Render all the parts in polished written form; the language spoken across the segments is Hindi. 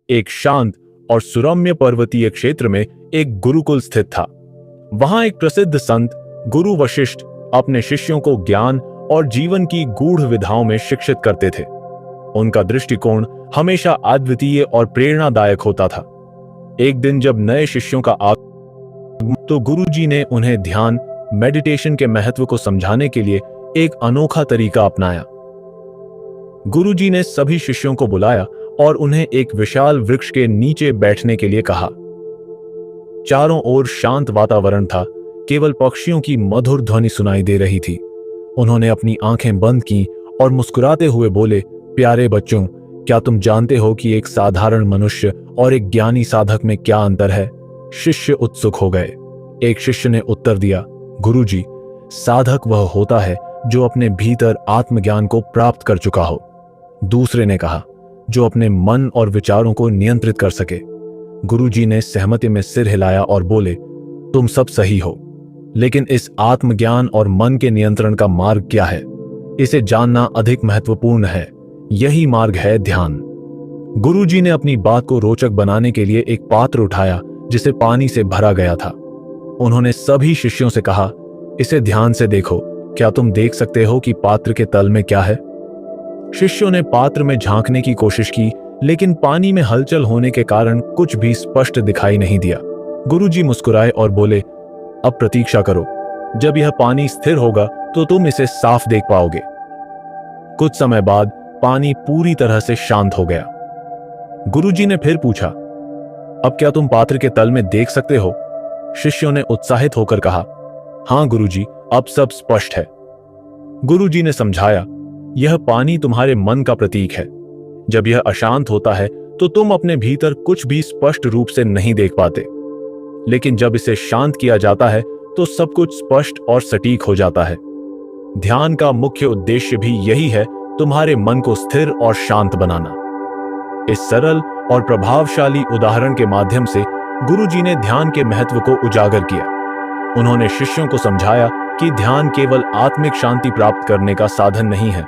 एक शांत और सुरम्य पर्वतीय क्षेत्र में एक गुरुकुल स्थित था। वहां एक प्रसिद्ध संत गुरु वशिष्ठ अपने शिष्यों को ज्ञान और जीवन की गूढ़ विधाओं में शिक्षित करते थे। उनका दृष्टिकोण हमेशा अद्वितीय और प्रेरणादायक होता था। एक दिन जब नए शिष्यों का आगमन, तो गुरुजी ने उन्हें ध्यान मेडिटेशन के महत्व को समझाने के लिए एक अनोखा तरीका अपनाया। गुरुजी ने सभी शिष्यों को बुलाया और उन्हें एक विशाल वृक्ष के नीचे बैठने के लिए कहा। चारों ओर शांत वातावरण था, केवल पक्षियों की मधुर ध्वनि सुनाई दे रही थी। उन्होंने अपनी आंखें बंद की और मुस्कुराते हुए बोले, प्यारे बच्चों, क्या तुम जानते हो कि एक साधारण मनुष्य और एक ज्ञानी साधक में क्या अंतर है? शिष्य उत्सुक हो गए। एक शिष्य ने उत्तर दिया, गुरुजी, साधक वह होता है जो अपने भीतर आत्मज्ञान को प्राप्त कर चुका हो। दूसरे ने कहा, जो अपने मन और विचारों को नियंत्रित कर सके। गुरुजी ने सहमति में सिर हिलाया और बोले, तुम सब सही हो, लेकिन इस आत्मज्ञान और मन के नियंत्रण का मार्ग क्या है? इसे जानना अधिक महत्वपूर्ण है। यही मार्ग है ध्यान। गुरुजी ने अपनी बात को रोचक बनाने के लिए एक पात्र उठाया जिसे पानी से भरा गया था। उन्होंने सभी शिष्यों से कहा, इसे ध्यान से देखो, क्या तुम देख सकते हो कि पात्र के तल में क्या है? शिष्यों ने पात्र में झांकने की कोशिश की, लेकिन पानी में हलचल होने के कारण कुछ भी स्पष्ट दिखाई नहीं दिया। गुरुजी मुस्कुराए और बोले, अब प्रतीक्षा करो, जब यह पानी स्थिर होगा तो तुम इसे साफ देख पाओगे। कुछ समय बाद पानी पूरी तरह से शांत हो गया। गुरुजी ने फिर पूछा, अब क्या तुम पात्र के तल में देख सकते हो? शिष्यों ने उत्साहित होकर कहा, हां गुरुजी, अब सब स्पष्ट है। गुरुजी ने समझाया, यह पानी तुम्हारे मन का प्रतीक है। जब यह अशांत होता है तो तुम अपने भीतर कुछ भी स्पष्ट रूप से नहीं देख पाते, लेकिन जब इसे शांत किया जाता है तो सब कुछ स्पष्ट और सटीक हो जाता है। ध्यान का मुख्य उद्देश्य भी यही है, तुम्हारे मन को स्थिर और शांत बनाना। इस सरल और प्रभावशाली उदाहरण के माध्यम से गुरुजी ने ध्यान के महत्व को उजागर किया। उन्होंने शिष्यों को समझाया कि ध्यान केवल आत्मिक शांति प्राप्त करने का साधन नहीं है,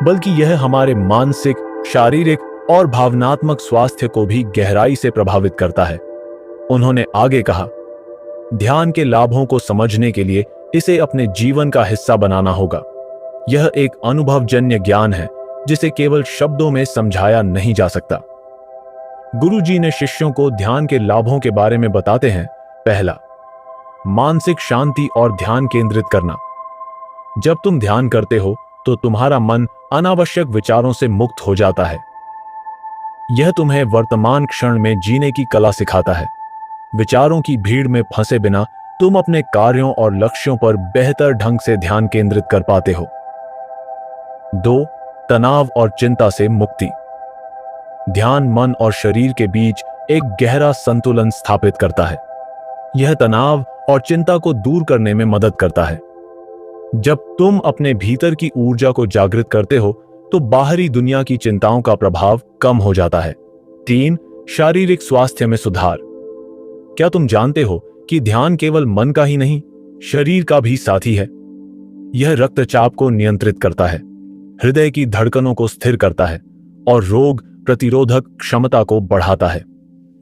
बल्कि यह हमारे मानसिक, शारीरिक और भावनात्मक स्वास्थ्य को भी गहराई से प्रभावित करता है। उन्होंने आगे कहा, ध्यान के लाभों को समझने के लिए इसे अपने जीवन का हिस्सा बनाना होगा। यह एक अनुभवजन्य ज्ञान है जिसे केवल शब्दों में समझाया नहीं जा सकता। गुरुजी ने शिष्यों को ध्यान के लाभों के बारे में बताते हैं। पहला, मानसिक शांति और ध्यान केंद्रित करना। जब तुम ध्यान करते हो तो तुम्हारा मन अनावश्यक विचारों से मुक्त हो जाता है। यह तुम्हें वर्तमान क्षण में जीने की कला सिखाता है। विचारों की भीड़ में फंसे बिना तुम अपने कार्यों और लक्ष्यों पर बेहतर ढंग से ध्यान केंद्रित कर पाते हो। 2, तनाव और चिंता से मुक्ति। ध्यान मन और शरीर के बीच एक गहरा संतुलन स्थापित करता है। यह तनाव और चिंता को दूर करने में मदद करता है। जब तुम अपने भीतर की ऊर्जा को जागृत करते हो तो बाहरी दुनिया की चिंताओं का प्रभाव कम हो जाता है। 3, शारीरिक स्वास्थ्य में सुधार। क्या तुम जानते हो कि ध्यान केवल मन का ही नहीं, शरीर का भी साथी है? यह रक्तचाप को नियंत्रित करता है, हृदय की धड़कनों को स्थिर करता है और रोग प्रतिरोधक क्षमता को बढ़ाता है।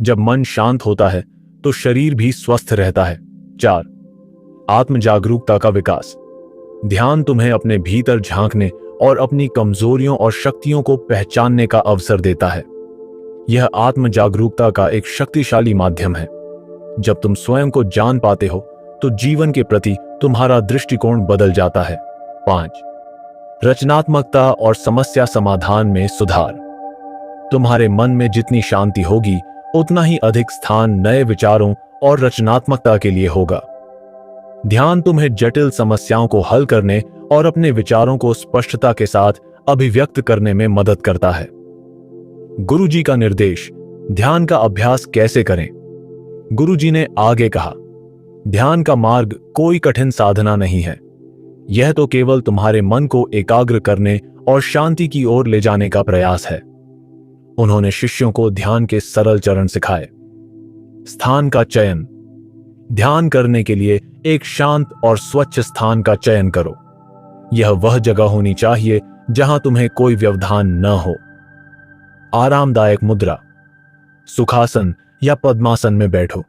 जब मन शांत होता है तो शरीर भी स्वस्थ रहता है। 4, आत्म जागरूकता का विकास। ध्यान तुम्हें अपने भीतर झांकने और अपनी कमजोरियों और शक्तियों को पहचानने का अवसर देता है। यह आत्म जागरूकता का एक शक्तिशाली माध्यम है। जब तुम स्वयं को जान पाते हो तो जीवन के प्रति तुम्हारा दृष्टिकोण बदल जाता है। 5, रचनात्मकता और समस्या समाधान में सुधार। तुम्हारे मन में जितनी शांति होगी, उतना ही अधिक स्थान नए विचारों और रचनात्मकता के लिए होगा। ध्यान तुम्हें जटिल समस्याओं को हल करने और अपने विचारों को स्पष्टता के साथ अभिव्यक्त करने में मदद करता है। गुरुजी का निर्देश, ध्यान का अभ्यास कैसे करें? गुरुजी ने आगे कहा, ध्यान का मार्ग कोई कठिन साधना नहीं है। यह तो केवल तुम्हारे मन को एकाग्र करने और शांति की ओर ले जाने का प्रयास है। उन्होंने शिष्यों को ध्यान के सरल चरण सिखाए। स्थान का चयन। ध्यान करने के लिए एक शांत और स्वच्छ स्थान का चयन करो। यह वह जगह होनी चाहिए जहां तुम्हें कोई व्यवधान न हो। आरामदायक मुद्रा। सुखासन या पद्मासन में बैठो।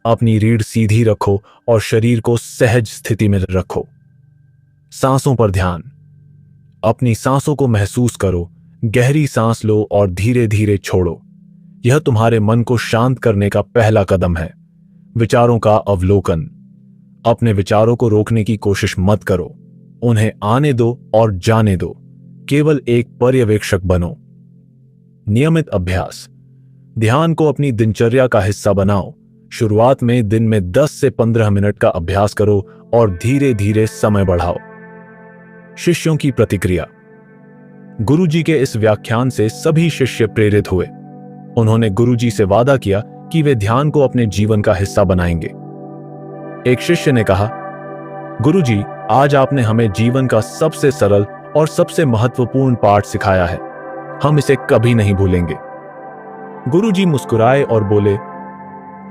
अपनी रीढ़ सीधी रखो और शरीर को सहज स्थिति में रखो। सांसों पर ध्यान। अपनी सांसों को महसूस करो, गहरी सांस लो और धीरे धीरे छोड़ो। यह तुम्हारे मन को शांत करने का पहला कदम है। विचारों का अवलोकन। अपने विचारों को रोकने की कोशिश मत करो, उन्हें आने दो और जाने दो। केवल एक पर्यवेक्षक बनो। नियमित अभ्यास। ध्यान को अपनी दिनचर्या का हिस्सा बनाओ। शुरुआत में दिन में 10 से 15 मिनट का अभ्यास करो और धीरे धीरे समय बढ़ाओ। शिष्यों की प्रतिक्रिया। गुरुजी के इस व्याख्यान से सभी शिष्य प्रेरित हुए। उन्होंने गुरुजी से वादा किया कि वे ध्यान को अपने जीवन का हिस्सा बनाएंगे। एक शिष्य ने कहा, गुरुजी, आज आपने हमें जीवन का सबसे सरल और सबसे महत्वपूर्ण पाठ सिखाया है। हम इसे कभी नहीं भूलेंगे। गुरुजी मुस्कुराए और बोले,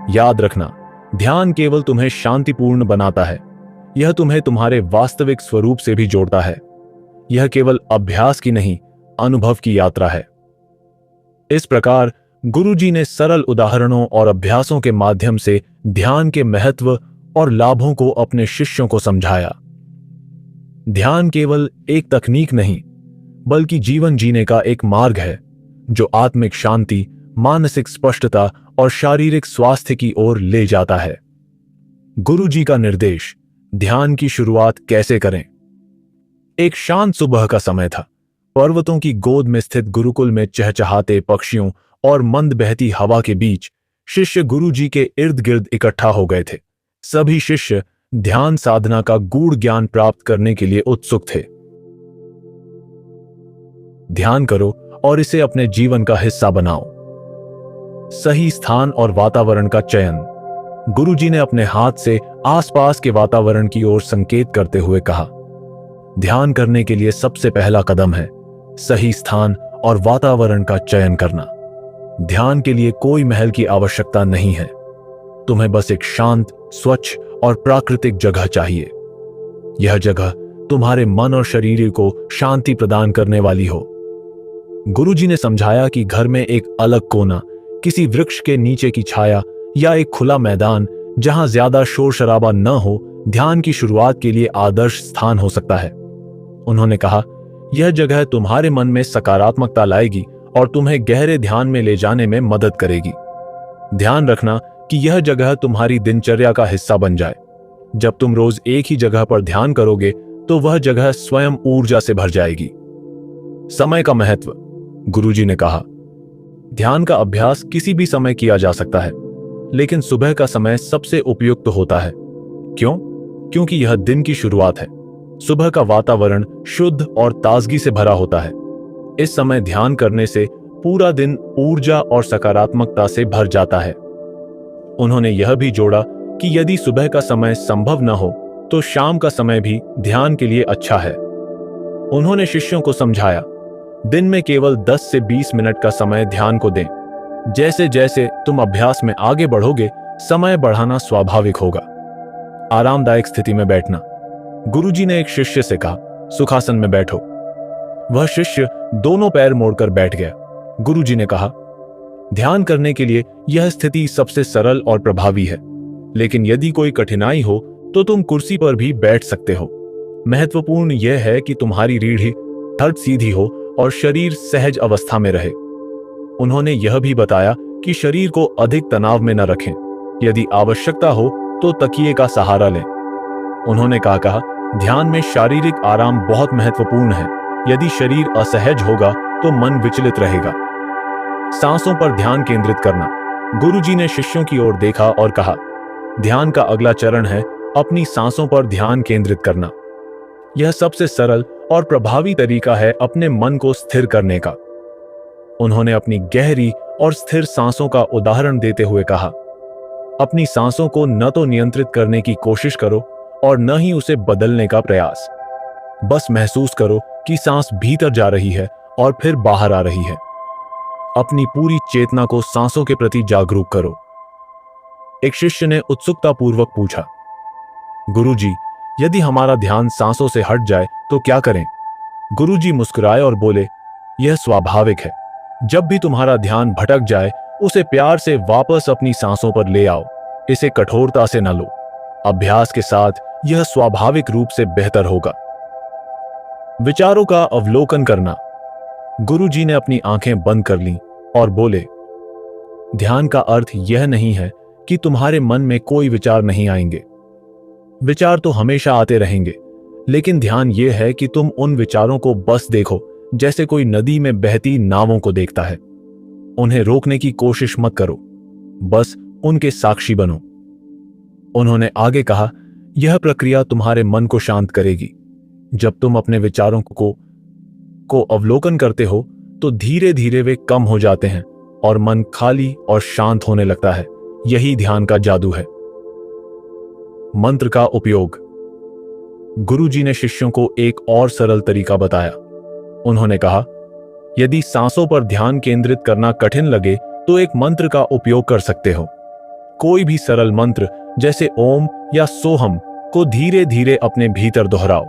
याद रखना, ध्यान केवल तुम्हें शांतिपूर्ण बनाता है, यह तुम्हें तुम्हारे वास्तविक स्वरूप से भी जोड़ता है। यह केवल अभ्यास की नहीं, अनुभव की यात्रा है। इस प्रकार गुरुजी ने सरल उदाहरणों और अभ्यासों के माध्यम से ध्यान के महत्व और लाभों को अपने शिष्यों को समझाया। ध्यान केवल एक तकनीक नहीं, बल्कि जीवन जीने का एक मार्ग है, जो आत्मिक शांति, मानसिक स्पष्टता और शारीरिक स्वास्थ्य की ओर ले जाता है। गुरुजी का निर्देश, ध्यान की शुरुआत कैसे करें। एक शांत सुबह का समय था। पर्वतों की गोद में स्थित गुरुकुल में चहचहाते पक्षियों और मंद बहती हवा के बीच शिष्य गुरुजी के इर्द गिर्द इकट्ठा हो गए थे। सभी शिष्य ध्यान साधना का गूढ़ ज्ञान प्राप्त करने के लिए उत्सुक थे। ध्यान करो और इसे अपने जीवन का हिस्सा बनाओ। सही स्थान और वातावरण का चयन। गुरुजी ने अपने हाथ से आसपास के वातावरण की ओर संकेत करते हुए कहा, ध्यान करने के लिए सबसे पहला कदम है सही स्थान और वातावरण का चयन करना। ध्यान के लिए कोई महल की आवश्यकता नहीं है। तुम्हें बस एक शांत, स्वच्छ और प्राकृतिक जगह चाहिए। यह जगह तुम्हारे मन और शरीर को शांति प्रदान करने वाली हो। गुरुजी ने समझाया कि घर में एक अलग कोना, किसी वृक्ष के नीचे की छाया या एक खुला मैदान जहां ज्यादा शोर शराबा न हो, ध्यान की शुरुआत के लिए आदर्श स्थान हो सकता है। उन्होंने कहा, यह जगह तुम्हारे मन में सकारात्मकता लाएगी और तुम्हें गहरे ध्यान में ले जाने में मदद करेगी। ध्यान रखना कि यह जगह तुम्हारी दिनचर्या का हिस्सा बन जाए। जब तुम रोज एक ही जगह पर ध्यान करोगे तो वह जगह स्वयं ऊर्जा से भर जाएगी। समय का महत्व। गुरुजी ने कहा, ध्यान का अभ्यास किसी भी समय किया जा सकता है, लेकिन सुबह का समय सबसे उपयुक्त होता है। क्यों? क्योंकि यह दिन की शुरुआत है। सुबह का वातावरण शुद्ध और ताजगी से भरा होता है। इस समय ध्यान करने से पूरा दिन ऊर्जा और सकारात्मकता से भर जाता है। उन्होंने यह भी जोड़ा कि यदि सुबह का समय संभव न हो तो शाम का समय भी ध्यान के लिए अच्छा है। उन्होंने शिष्यों को समझाया, दिन में केवल 10 से 20 मिनट का समय ध्यान को दें। जैसे जैसे तुम अभ्यास में आगे बढ़ोगे, समय बढ़ाना स्वाभाविक होगा। आरामदायक स्थिति में बैठना। गुरुजी ने एक शिष्य से कहा, सुखासन में बैठो। वह शिष्य दोनों पैर मोड़कर बैठ गया। गुरुजी ने कहा, ध्यान करने के लिए यह स्थिति सबसे सरल और प्रभावी है, लेकिन यदि कोई कठिनाई हो तो तुम कुर्सी पर भी बैठ सकते हो। महत्वपूर्ण यह है कि तुम्हारी रीढ़ धड़ सीधी हो और शरीर सहज अवस्था में रहे। उन्होंने यह भी बताया कि शरीर को अधिक तनाव में न रखें। यदि आवश्यकता हो तो तकिए का सहारा लें। उन्होंने कहा, ध्यान में शारीरिक आराम बहुत महत्वपूर्ण है। यदि शरीर असहज होगा तो मन विचलित रहेगा। सांसों पर ध्यान केंद्रित करना। गुरुजी ने शिष्यों की ओर देखा और कहा, ध्यान का अगला चरण है अपनी सांसों पर ध्यान केंद्रित करना। यह सबसे सरल और प्रभावी तरीका है अपने मन को स्थिर करने का। उन्होंने अपनी गहरी और स्थिर सांसों का उदाहरण देते हुए कहा, अपनी सांसों को न तो नियंत्रित करने की कोशिश करो और न ही उसे बदलने का प्रयास। बस महसूस करो कि सांस भीतर जा रही है और फिर बाहर आ रही है। अपनी पूरी चेतना को सांसों के प्रति जागरूक करो। एक शिष्य ने उत्सुकतापूर्वक पूछा, गुरुजी, यदि हमारा ध्यान सांसों से हट जाए तो क्या करें? गुरुजी मुस्कुराए और बोले, यह स्वाभाविक है। जब भी तुम्हारा ध्यान भटक जाए, उसे प्यार से वापस अपनी सांसों पर ले आओ। इसे कठोरता से न लो। अभ्यास के साथ यह स्वाभाविक रूप से बेहतर होगा। विचारों का अवलोकन करना। गुरुजी ने अपनी आंखें बंद कर लीं और बोले, ध्यान का अर्थ यह नहीं है कि तुम्हारे मन में कोई विचार नहीं आएंगे। विचार तो हमेशा आते रहेंगे, लेकिन ध्यान यह है कि तुम उन विचारों को बस देखो जैसे कोई नदी में बहती नावों को देखता है। उन्हें रोकने की कोशिश मत करो, बस उनके साक्षी बनो। उन्होंने आगे कहा, यह प्रक्रिया तुम्हारे मन को शांत करेगी। जब तुम अपने विचारों को अवलोकन करते हो तो धीरे धीरे वे कम हो जाते हैं और मन खाली और शांत होने लगता है। यही ध्यान का जादू है। मंत्र का उपयोग। गुरुजी ने शिष्यों को एक और सरल तरीका बताया। उन्होंने कहा, यदि सांसों पर ध्यान केंद्रित करना कठिन लगे तो एक मंत्र का उपयोग कर सकते हो। कोई भी सरल मंत्र जैसे ओम या सोहम को धीरे धीरे अपने भीतर दोहराओ।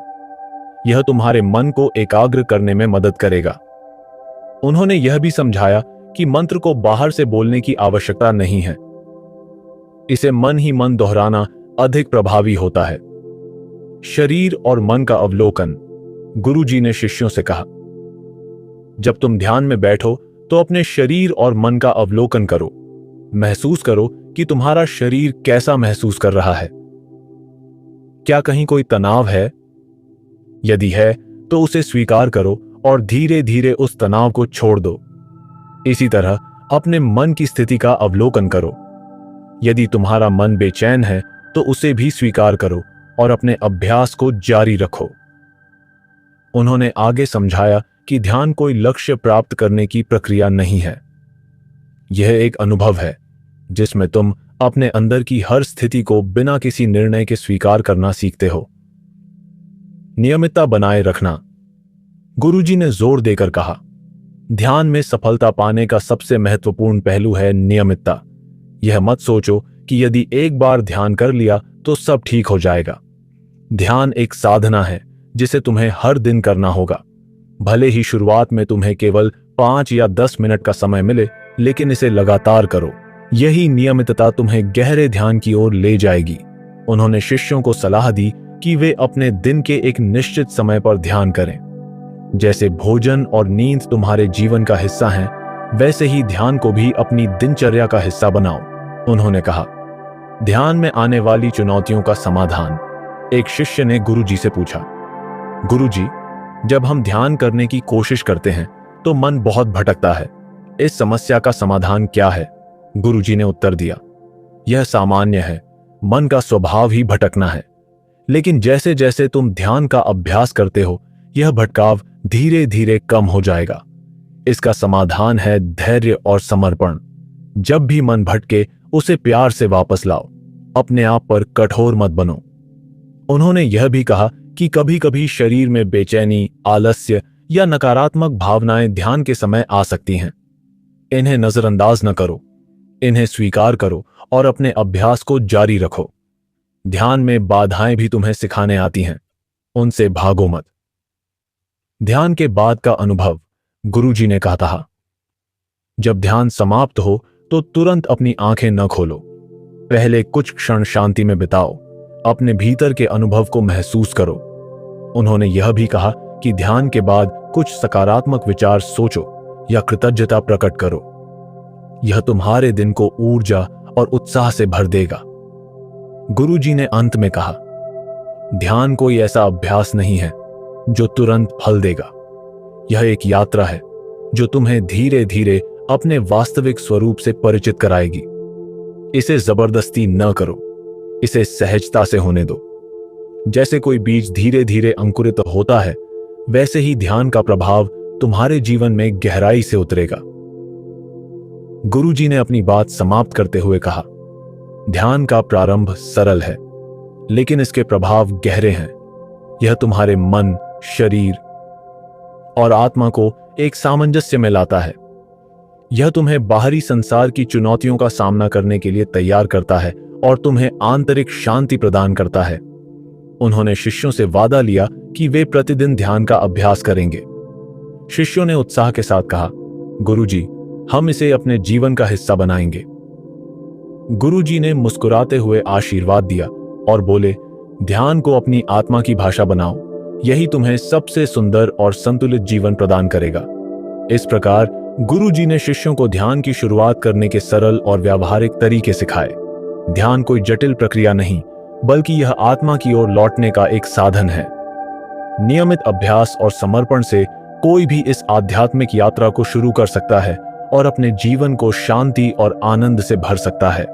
यह तुम्हारे मन को एकाग्र करने में मदद करेगा। उन्होंने यह भी समझाया कि मंत्र को बाहर से बोलने की आवश्यकता नहीं है। इसे मन ही मन दोहराना अधिक प्रभावी होता है। शरीर और मन का अवलोकन। गुरुजी ने शिष्यों से कहा, जब तुम ध्यान में बैठो तो अपने शरीर और मन का अवलोकन करो। महसूस करो कि तुम्हारा शरीर कैसा महसूस कर रहा है। क्या कहीं कोई तनाव है? यदि है तो उसे स्वीकार करो और धीरे धीरे उस तनाव को छोड़ दो। इसी तरह अपने मन की स्थिति का अवलोकन करो। यदि तुम्हारा मन बेचैन है तो उसे भी स्वीकार करो और अपने अभ्यास को जारी रखो। उन्होंने आगे समझाया कि ध्यान कोई लक्ष्य प्राप्त करने की प्रक्रिया नहीं है। यह एक अनुभव है जिसमें तुम अपने अंदर की हर स्थिति को बिना किसी निर्णय के स्वीकार करना सीखते हो। नियमितता बनाए रखना। गुरुजी ने जोर देकर कहा, ध्यान में सफलता पाने का सबसे महत्वपूर्ण पहलू है नियमितता। यह मत सोचो कि यदि एक बार ध्यान कर लिया तो सब ठीक हो जाएगा। ध्यान एक साधना है जिसे तुम्हें हर दिन करना होगा। भले ही शुरुआत में तुम्हें केवल 5 या 10 मिनट का समय मिले, लेकिन इसे लगातार करो। यही नियमितता तुम्हें गहरे ध्यान की ओर ले जाएगी। उन्होंने शिष्यों को सलाह दी कि वे अपने दिन के एक निश्चित समय पर ध्यान करें। जैसे भोजन और नींद तुम्हारे जीवन का हिस्सा हैं, वैसे ही ध्यान को भी अपनी दिनचर्या का हिस्सा बनाओ। उन्होंने कहा, ध्यान में आने वाली चुनौतियों का समाधान। एक शिष्य ने गुरुजी से पूछा, गुरुजी, जब हम ध्यान करने की कोशिश करते हैं तो मन बहुत भटकता है। इस समस्या का समाधान क्या है? गुरुजी ने उत्तर दिया, यह सामान्य है। मन का स्वभाव ही भटकना है। लेकिन जैसे जैसे तुम ध्यान का अभ्यास करते हो, यह भटकाव धीरे धीरे कम हो जाएगा। इसका समाधान है धैर्य और समर्पण। जब भी मन भटके, उसे प्यार से वापस लाओ। अपने आप पर कठोर मत बनो। उन्होंने यह भी कहा कि कभी कभी शरीर में बेचैनी, आलस्य या नकारात्मक भावनाएं ध्यान के समय आ सकती हैं। इन्हें नजरअंदाज न करो, इन्हें स्वीकार करो और अपने अभ्यास को जारी रखो। ध्यान में बाधाएं भी तुम्हें सिखाने आती हैं, उनसे भागो मत। ध्यान के बाद का अनुभव। गुरुजी ने कहा था, जब ध्यान समाप्त हो तो तुरंत अपनी आंखें न खोलो। पहले कुछ क्षण शांति में बिताओ। अपने भीतर के अनुभव को महसूस करो। उन्होंने यह भी कहा कि ध्यान के बाद कुछ सकारात्मक विचार सोचो या कृतज्ञता प्रकट करो। यह तुम्हारे दिन को ऊर्जा और उत्साह से भर देगा। गुरुजी ने अंत में कहा, ध्यान कोई ऐसा अभ्यास नहीं है जो तुरंत फल देगा। यह एक यात्रा है जो तुम्हें धीरे धीरे अपने वास्तविक स्वरूप से परिचित कराएगी। इसे जबरदस्ती न करो, इसे सहजता से होने दो। जैसे कोई बीज धीरे धीरे अंकुरित होता है, वैसे ही ध्यान का प्रभाव तुम्हारे जीवन में गहराई से उतरेगा। गुरुजी ने अपनी बात समाप्त करते हुए कहा, ध्यान का प्रारंभ सरल है, लेकिन इसके प्रभाव गहरे हैं। यह तुम्हारे मन, शरीर और आत्मा को एक सामंजस्य में लाता है। यह तुम्हें बाहरी संसार की चुनौतियों का सामना करने के लिए तैयार करता है और तुम्हें आंतरिक शांति प्रदान करता है। उन्होंने शिष्यों से वादा लिया कि वे प्रतिदिन ध्यान का अभ्यास करेंगे। शिष्यों ने उत्साह के साथ कहा, गुरुजी, हम इसे अपने जीवन का हिस्सा बनाएंगे। गुरुजी ने मुस्कुराते हुए आशीर्वाद दिया और बोले, ध्यान को अपनी आत्मा की भाषा बनाओ, यही तुम्हें सबसे सुंदर और संतुलित जीवन प्रदान करेगा। इस प्रकार गुरुजी ने शिष्यों को ध्यान की शुरुआत करने के सरल और व्यावहारिक तरीके सिखाए। ध्यान कोई जटिल प्रक्रिया नहीं, बल्कि यह आत्मा की ओर लौटने का एक साधन है। नियमित अभ्यास और समर्पण से कोई भी इस आध्यात्मिक यात्रा को शुरू कर सकता है और अपने जीवन को शांति और आनंद से भर सकता है।